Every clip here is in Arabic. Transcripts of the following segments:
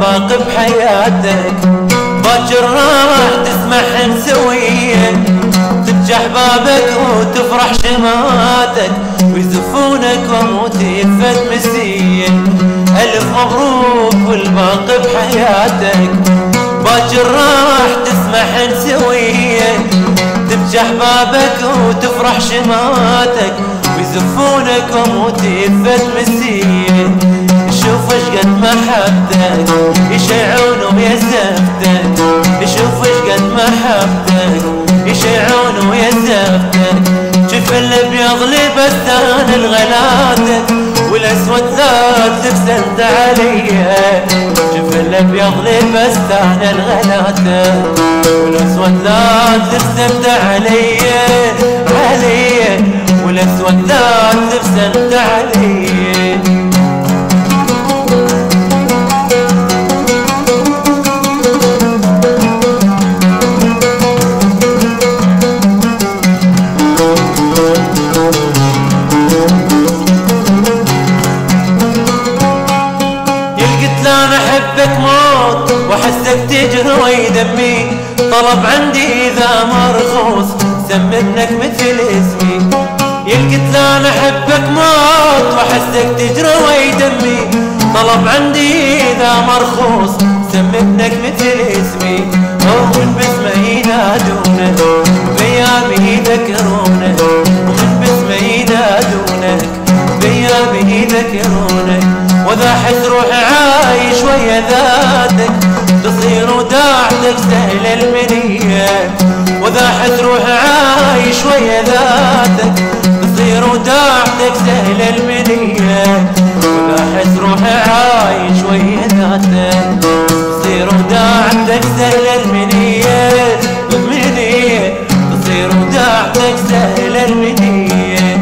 باقي بحياتك. باكر راح تسمع سوية تفتح بابك وتفرح شماتك، ويزفونك واموت يفد مسية. الف مبروك والباقي بحياتك. باكر راح تسمع سوية تفتح بابك وتفرح شماتك، ويزفونك واموت يفد مسية. شوف اش قد محبتك يشيعون ويا زفتك، شوف اش قد محبتك يشيعون ويا زفتك. شوف الابيض لبستان الغلاتك، والاسود ذات لبست عليا. شوف الابيض لبستان الغلاتك، والاسود ذات لبست عليا عليا، والاسود ذات لبست عليا. انا احبك موت واحسك تجري دمي، طلب عندي اذا مرخوص سم ابنك مثل اسمي. يلقيت انا احبك موت واحسك تجري دمي، طلب عندي اذا مرخوص سم ابنك مثل اسمي. ومن باسمه ينادونك بايامه يذكرونك، ومن باسمه ينادونك بايامه يذكرونك. واذا احس روحي عايش ويا ذاتك تصير وداعتك سهل المنية. واذا احس روحي عايش ويا ذاتك تصير وداعتك سهل المنية. واذا احس روحي عايش ويا ذاتك تصير وداعتك سهل المنية. المنية تصير وداعتك سهل المنية.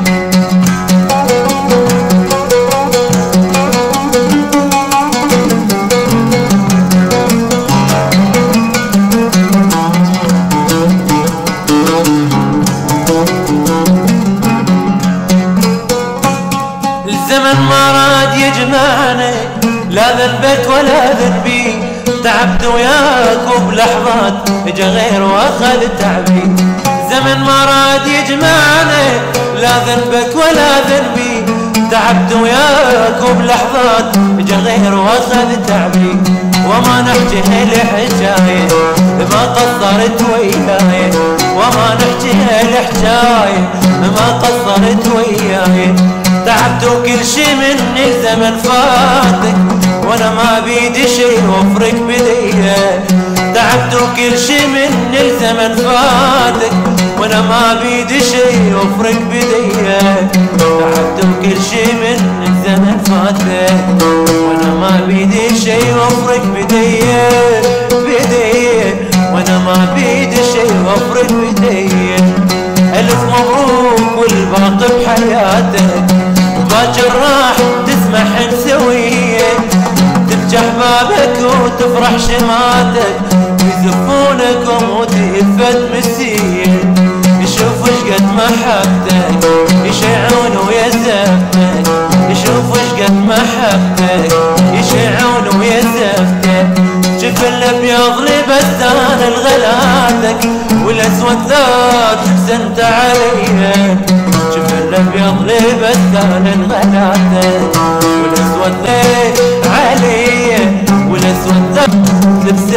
الزمن ما راد يجمعنا، لا ذنبك ولا ذنبي، تعبت وياك وبلحظات اجا غير واخذ تعبي. الزمن ما راد يجمعنا، لا ذنبك ولا ذنبي، تعبت وياك وبلحظات اجا غير واخذ تعبي. وما نحكي هالحكاية ما قصرت وياي، وما نحكي هالحكاية ما قصرت وياي. تعبت وكل شي من الزمن فاتك، وانا ما بيدي شي وفرق بديه. تعبت وكل شي من الزمن فاتك، وانا ما بيدي شي وفرق بديه. تعبت وكل شي من الزمن فاتك، وانا ما بيدي شي وفرق بديه بديه، وانا ما بيدي شي وفرق بديه. الف مبروك والباقي بحياتك. باكر راح تسمح سوية تفتح بابك وتفرح شماتك، ويزفونك وموت يفد مسية. يشوف اش قد محبتك يشيعون ويا زفتك، يشوف اش قد محبتك يشيعون ويا زفتك. شوف الابيض لبستان الغلاتك، والاسود ذات لبست عليها. شوف الابيض لبستان الغلاتك، والاسود عليا، والاسود ذات لبست